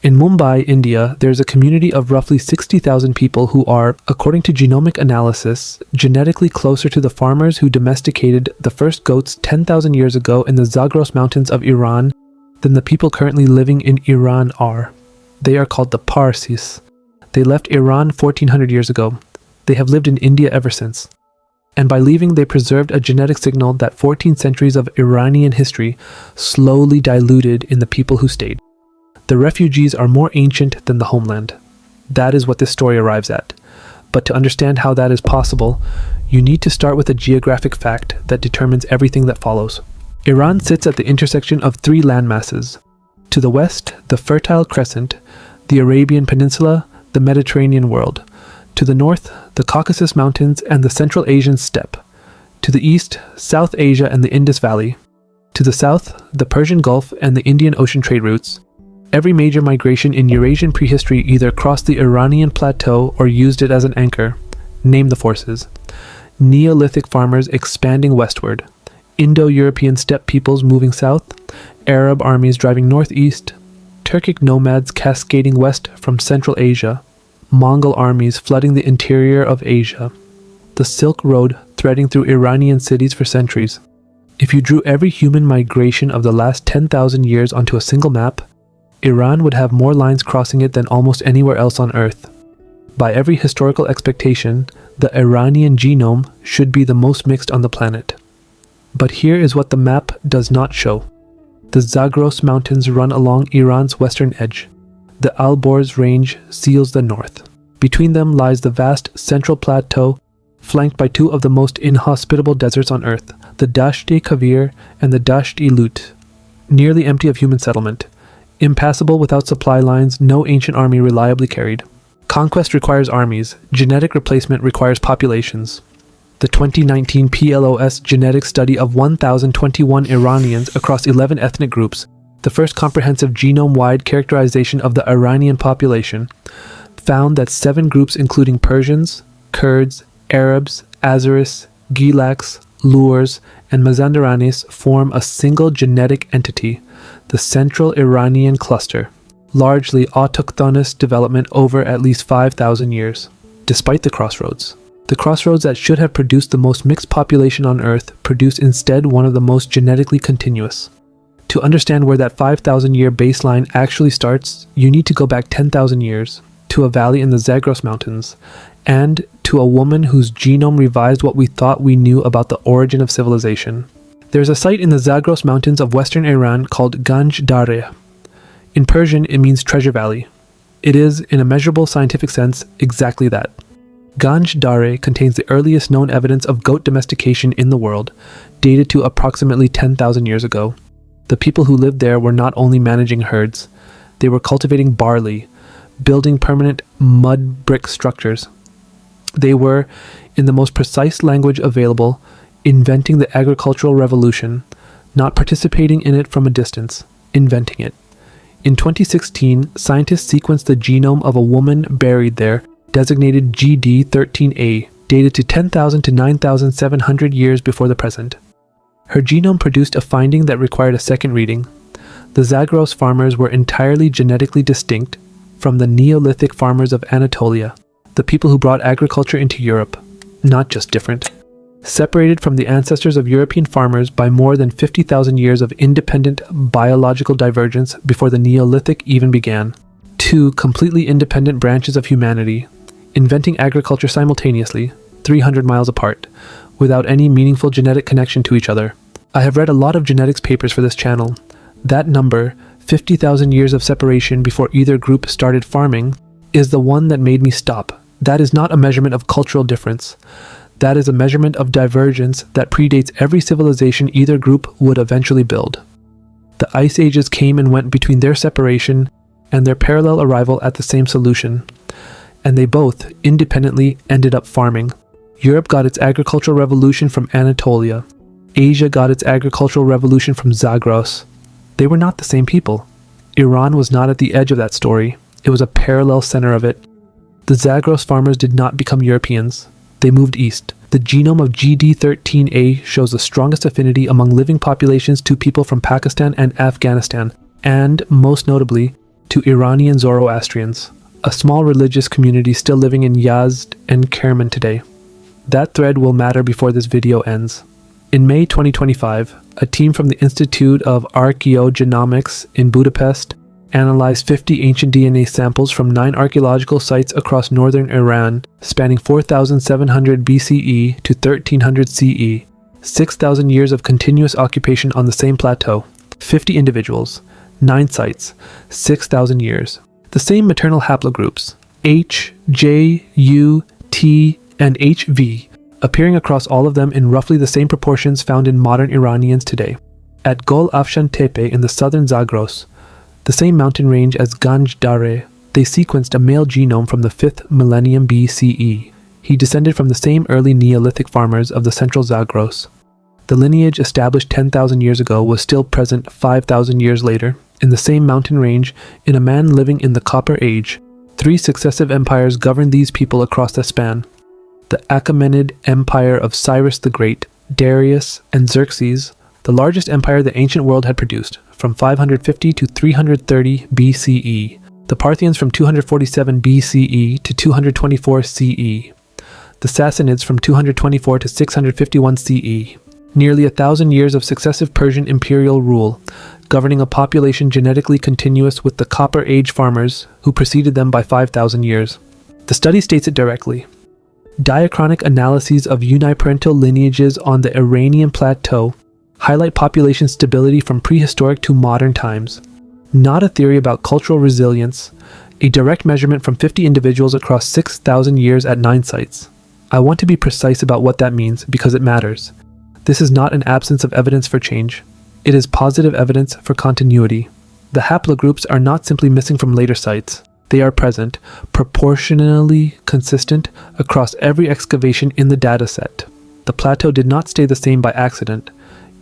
In Mumbai, India, there is a community of roughly 60,000 people who are, according to genomic analysis, genetically closer to the farmers who domesticated the first goats 10,000 years ago in the Zagros Mountains of Iran than the people currently living in Iran are. They are called the Parsis. They left Iran 1400 years ago. They have lived in India ever since. And by leaving, they preserved a genetic signal that 14 centuries of Iranian history slowly diluted in the people who stayed. The refugees are more ancient than the homeland. That is what this story arrives at. But to understand how that is possible, you need to start with a geographic fact that determines everything that follows. Iran sits at the intersection of three landmasses. To the west, the Fertile Crescent, the Arabian Peninsula, the Mediterranean world. To the north, the Caucasus Mountains and the Central Asian Steppe. To the east, South Asia and the Indus Valley. To the south, the Persian Gulf and the Indian Ocean trade routes. Every major migration in Eurasian prehistory either crossed the Iranian plateau or used it as an anchor. Name the forces. Neolithic farmers expanding westward. Indo-European steppe peoples moving south. Arab armies driving northeast. Turkic nomads cascading west from Central Asia. Mongol armies flooding the interior of Asia. The Silk Road threading through Iranian cities for centuries. If you drew every human migration of the last 10,000 years onto a single map, Iran would have more lines crossing it than almost anywhere else on Earth. By every historical expectation, the Iranian genome should be the most mixed on the planet. But here is what the map does not show. The Zagros Mountains run along Iran's western edge. The Alborz Range seals the north. Between them lies the vast central plateau, flanked by two of the most inhospitable deserts on Earth, the Dasht-e-Kavir and the Dasht-e-Lut, nearly empty of human settlement. Impassable without supply lines, no ancient army reliably carried. Conquest requires armies. Genetic replacement requires populations. The 2019 PLOS genetic study of 1,021 Iranians across 11 ethnic groups, the first comprehensive genome-wide characterization of the Iranian population, found that 7 groups including Persians, Kurds, Arabs, Azeris, Gilaks, Lurs, and Mazandaranis form a single genetic entity, the Central Iranian Cluster, largely autochthonous development over at least 5,000 years. Despite the crossroads that should have produced the most mixed population on Earth produced instead one of the most genetically continuous. To understand where that 5,000-year baseline actually starts, you need to go back 10,000 years, to a valley in the Zagros Mountains, and to a woman whose genome revised what we thought we knew about the origin of civilization. There's a site in the Zagros Mountains of western Iran called Ganj Dareh. In Persian, it means treasure valley. It is, in a measurable scientific sense, exactly that. Ganj Dareh contains the earliest known evidence of goat domestication in the world, dated to approximately 10,000 years ago. The people who lived there were not only managing herds, they were cultivating barley, building permanent mud brick structures. They were, in the most precise language available, inventing the agricultural revolution, not participating in it from a distance, inventing it. In 2016, scientists sequenced the genome of a woman buried there, designated GD13A, dated to 10,000 to 9,700 years before the present. Her genome produced a finding that required a second reading. The Zagros farmers were entirely genetically distinct from the Neolithic farmers of Anatolia, the people who brought agriculture into Europe, not just different. Separated from the ancestors of European farmers by more than 50,000 years of independent biological divergence before the Neolithic even began. 2 completely independent branches of humanity, inventing agriculture simultaneously, 300 miles apart, without any meaningful genetic connection to each other. I have read a lot of genetics papers for this channel. That number, 50,000 years of separation before either group started farming, is the one that made me stop. That is not a measurement of cultural difference. That is a measurement of divergence that predates every civilization either group would eventually build. The ice ages came and went between their separation and their parallel arrival at the same solution, and they both, independently, ended up farming. Europe got its agricultural revolution from Anatolia. Asia got its agricultural revolution from Zagros. They were not the same people. Iran was not at the edge of that story. It was a parallel center of it. The Zagros farmers did not become Europeans. They moved east. The genome of GD13A shows the strongest affinity among living populations to people from Pakistan and Afghanistan, and, most notably, to Iranian Zoroastrians, a small religious community still living in Yazd and Kerman today. That thread will matter before this video ends. In May 2025, a team from the Institute of Archaeogenomics in Budapest analyzed 50 ancient DNA samples from 9 archaeological sites across northern Iran, spanning 4,700 BCE to 1300 CE, 6,000 years of continuous occupation on the same plateau, 50 individuals, 9 sites, 6,000 years. The same maternal haplogroups, H, J, U, T, and HV, appearing across all of them in roughly the same proportions found in modern Iranians today. At Gol Afshan Tepe in the southern Zagros, the same mountain range as Ganj Dare, they sequenced a male genome from the 5th millennium BCE. He descended from the same early Neolithic farmers of the central Zagros. The lineage established 10,000 years ago was still present 5,000 years later, in the same mountain range, in a man living in the Copper Age. 3 successive empires governed these people across the span. The Achaemenid Empire of Cyrus the Great, Darius, and Xerxes, the largest empire the ancient world had produced, from 550 to 330 BCE. The Parthians from 247 BCE to 224 CE. The Sassanids from 224 to 651 CE. Nearly 1,000 years of successive Persian imperial rule, governing a population genetically continuous with the Copper Age farmers who preceded them by 5,000 years. The study states it directly. Diachronic analyses of uniparental lineages on the Iranian plateau highlight population stability from prehistoric to modern times. Not a theory about cultural resilience, a direct measurement from 50 individuals across 6,000 years at 9 sites. I want to be precise about what that means because it matters. This is not an absence of evidence for change. It is positive evidence for continuity. The haplogroups are not simply missing from later sites. They are present, proportionally consistent across every excavation in the dataset. The plateau did not stay the same by accident.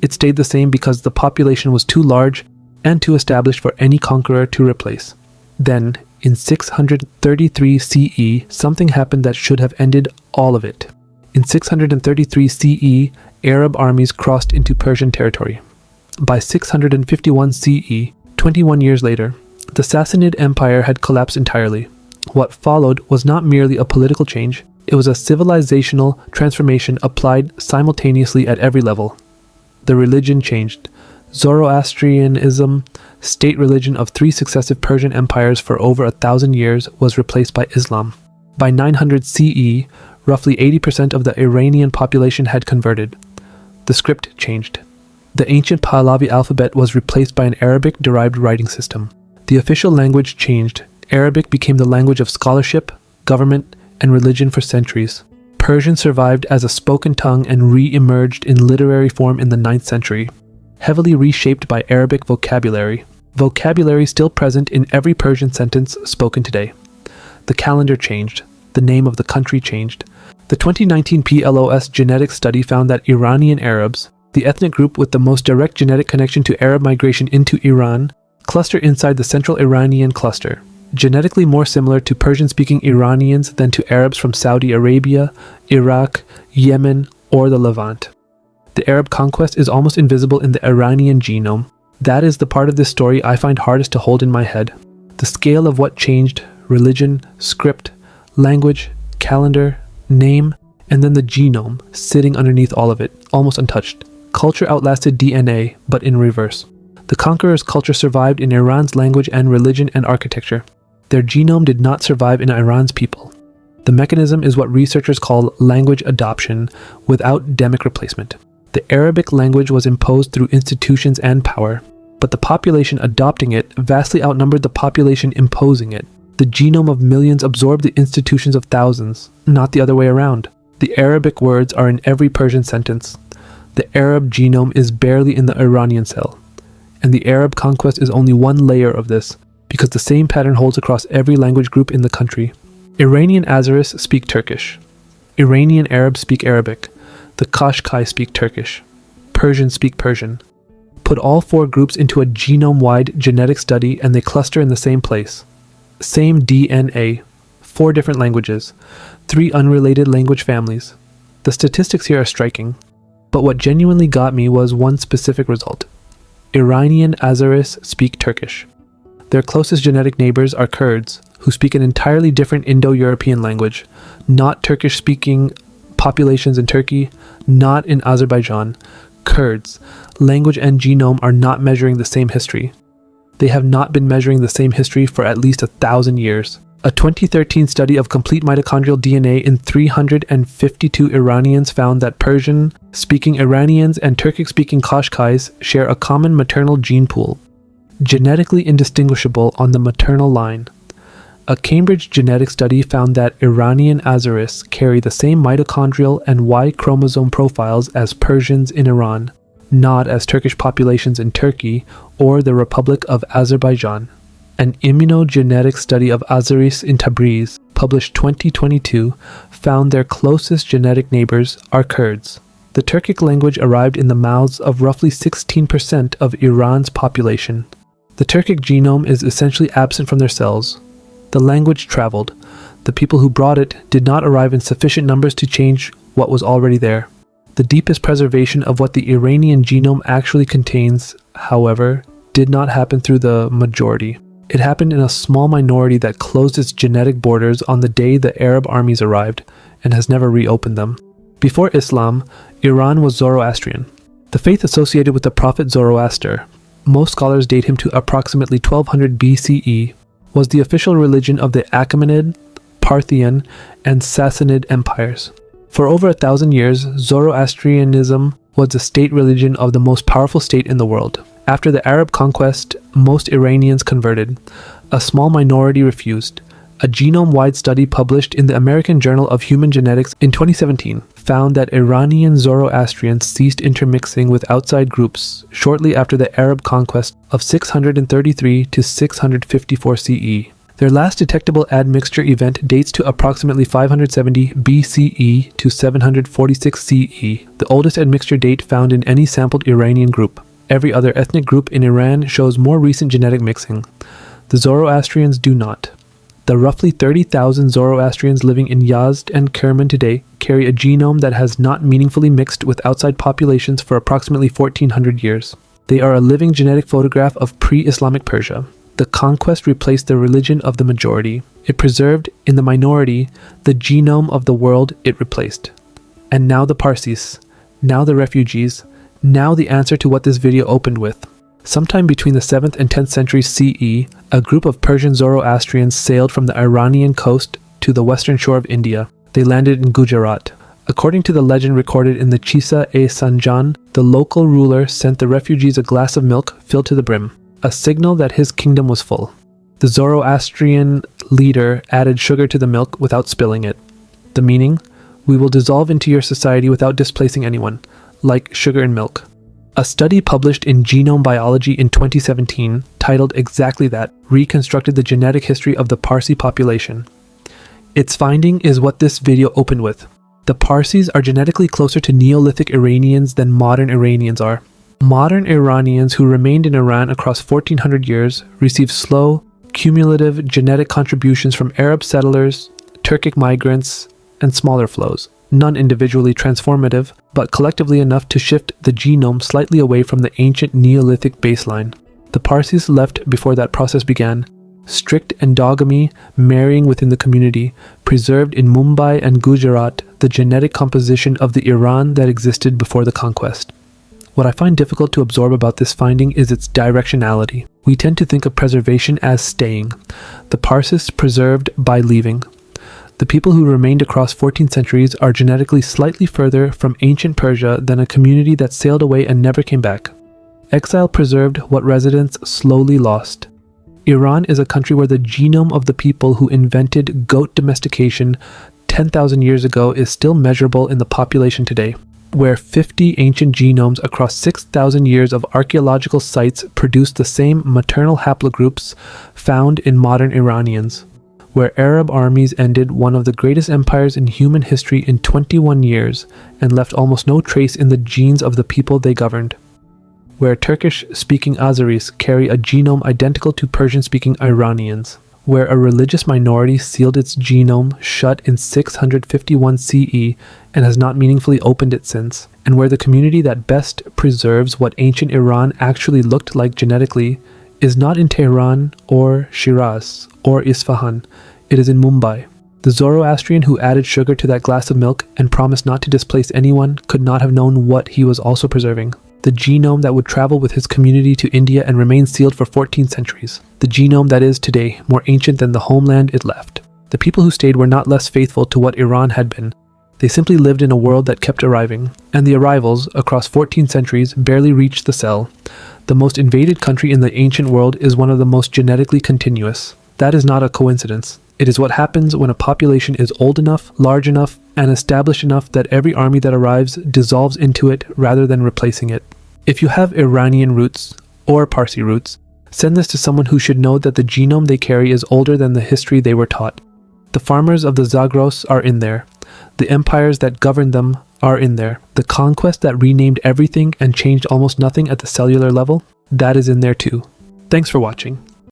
It stayed the same because the population was too large and too established for any conqueror to replace. Then, in 633 CE, something happened that should have ended all of it. In 633 CE, Arab armies crossed into Persian territory. By 651 CE, 21 years later, the Sassanid Empire had collapsed entirely. What followed was not merely a political change, it was a civilizational transformation applied simultaneously at every level. The religion changed. Zoroastrianism, state religion of 3 successive Persian empires for over 1,000 years, was replaced by Islam. By 900 CE, roughly 80% of the Iranian population had converted. The script changed. The ancient Pahlavi alphabet was replaced by an Arabic-derived writing system. The official language changed. Arabic became the language of scholarship, government, and religion for centuries. Persian survived as a spoken tongue and re-emerged in literary form in the 9th century, heavily reshaped by Arabic vocabulary. Vocabulary still present in every Persian sentence spoken today. The calendar changed. The name of the country changed. The 2019 PLOS genetic study found that Iranian Arabs, the ethnic group with the most direct genetic connection to Arab migration into Iran, cluster inside the Central Iranian cluster, genetically more similar to Persian-speaking Iranians than to Arabs from Saudi Arabia, Iraq, Yemen, or the Levant. The Arab conquest is almost invisible in the Iranian genome. That is the part of this story I find hardest to hold in my head. The scale of what changed, religion, script, language, calendar, name, and then the genome sitting underneath all of it, almost untouched. Culture outlasted DNA, but in reverse. The conqueror's culture survived in Iran's language and religion and architecture. Their genome did not survive in Iran's people. The mechanism is what researchers call language adoption without demic replacement. The Arabic language was imposed through institutions and power, but the population adopting it vastly outnumbered the population imposing it. The genome of millions absorbed the institutions of thousands, not the other way around. The Arabic words are in every Persian sentence. The Arab genome is barely in the Iranian cell. And the Arab conquest is only one layer of this, because the same pattern holds across every language group in the country. Iranian Azeris speak Turkish. Iranian Arabs speak Arabic. The Qashqai speak Turkish. Persians speak Persian. Put all 4 groups into a genome-wide genetic study and they cluster in the same place. Same DNA. 4 different languages. 3 unrelated language families. The statistics here are striking. But what genuinely got me was one specific result. Iranian Azeris speak Turkish. Their closest genetic neighbors are Kurds, who speak an entirely different Indo-European language, not Turkish-speaking populations in Turkey, not in Azerbaijan. Kurds, language and genome are not measuring the same history. They have not been measuring the same history for at least 1,000 years. A 2013 study of complete mitochondrial DNA in 352 Iranians found that Persian-speaking Iranians and Turkic-speaking Qashqais share a common maternal gene pool, genetically indistinguishable on the maternal line. A Cambridge genetic study found that Iranian Azeris carry the same mitochondrial and Y chromosome profiles as Persians in Iran, not as Turkish populations in Turkey or the Republic of Azerbaijan. An immunogenetic study of Azeris in Tabriz, published 2022, found their closest genetic neighbors are Kurds. The Turkic language arrived in the mouths of roughly 16% of Iran's population. The Turkic genome is essentially absent from their cells. The language traveled. The people who brought it did not arrive in sufficient numbers to change what was already there. The deepest preservation of what the Iranian genome actually contains, however, did not happen through the majority. It happened in a small minority that closed its genetic borders on the day the Arab armies arrived and has never reopened them. Before Islam, Iran was Zoroastrian, the faith associated with the prophet Zoroaster. Most scholars date him to approximately 1200 BCE, was the official religion of the Achaemenid, Parthian, and Sassanid empires. For over 1,000 years, Zoroastrianism was the state religion of the most powerful state in the world. After the Arab conquest, most Iranians converted. A small minority refused. A genome-wide study published in the American Journal of Human Genetics in 2017 found that Iranian Zoroastrians ceased intermixing with outside groups shortly after the Arab conquest of 633 to 654 CE. Their last detectable admixture event dates to approximately 570 BCE to 746 CE, the oldest admixture date found in any sampled Iranian group. Every other ethnic group in Iran shows more recent genetic mixing. The Zoroastrians do not. The roughly 30,000 Zoroastrians living in Yazd and Kerman today carry a genome that has not meaningfully mixed with outside populations for approximately 1,400 years. They are a living genetic photograph of pre-Islamic Persia. The conquest replaced the religion of the majority. It preserved, in the minority, the genome of the world it replaced. And now the Parsis, now the refugees, now the answer to what this video opened with. Sometime between the 7th and 10th centuries CE, a group of Persian Zoroastrians sailed from the Iranian coast to the western shore of India. They landed in Gujarat. According to the legend recorded in the Qissa-e-Sanjan, the local ruler sent the refugees a glass of milk filled to the brim, a signal that his kingdom was full. The Zoroastrian leader added sugar to the milk without spilling it. The meaning? We will dissolve into your society without displacing anyone, like sugar and milk. A study published in Genome Biology in 2017, titled exactly that, reconstructed the genetic history of the Parsi population. Its finding is what this video opened with. The Parsis are genetically closer to Neolithic Iranians than modern Iranians are. Modern Iranians who remained in Iran across 1400 years received slow, cumulative genetic contributions from Arab settlers, Turkic migrants, and smaller flows. None individually transformative, but collectively enough to shift the genome slightly away from the ancient Neolithic baseline. The Parsis left before that process began. Strict endogamy, marrying within the community, preserved in Mumbai and Gujarat the genetic composition of the Iran that existed before the conquest. What I find difficult to absorb about this finding is its directionality. We tend to think of preservation as staying. The Parsis preserved by leaving. The people who remained across 14 centuries are genetically slightly further from ancient Persia than a community that sailed away and never came back. Exile preserved what residents slowly lost. Iran is a country where the genome of the people who invented goat domestication 10,000 years ago is still measurable in the population today, where 50 ancient genomes across 6,000 years of archaeological sites produce the same maternal haplogroups found in modern Iranians, where Arab armies ended one of the greatest empires in human history in 21 years and left almost no trace in the genes of the people they governed, where Turkish-speaking Azeris carry a genome identical to Persian-speaking Iranians, where a religious minority sealed its genome shut in 651 CE and has not meaningfully opened it since, and where the community that best preserves what ancient Iran actually looked like genetically is not in Tehran or Shiraz or Isfahan. It is in Mumbai. The Zoroastrian who added sugar to that glass of milk and promised not to displace anyone could not have known what he was also preserving. The genome that would travel with his community to India and remain sealed for 14 centuries. The genome that is today more ancient than the homeland it left. The people who stayed were not less faithful to what Iran had been. They simply lived in a world that kept arriving, and the arrivals, across 14 centuries, barely reached the cell. The most invaded country in the ancient world is one of the most genetically continuous. That is not a coincidence. It is what happens when a population is old enough, large enough, and established enough that every army that arrives dissolves into it rather than replacing it. If you have Iranian roots, or Parsi roots, send this to someone who should know that the genome they carry is older than the history they were taught. The farmers of the Zagros are in there. The empires that governed them are in there. The conquest that renamed everything and changed almost nothing at the cellular level, that is in there too. Thanks for watching.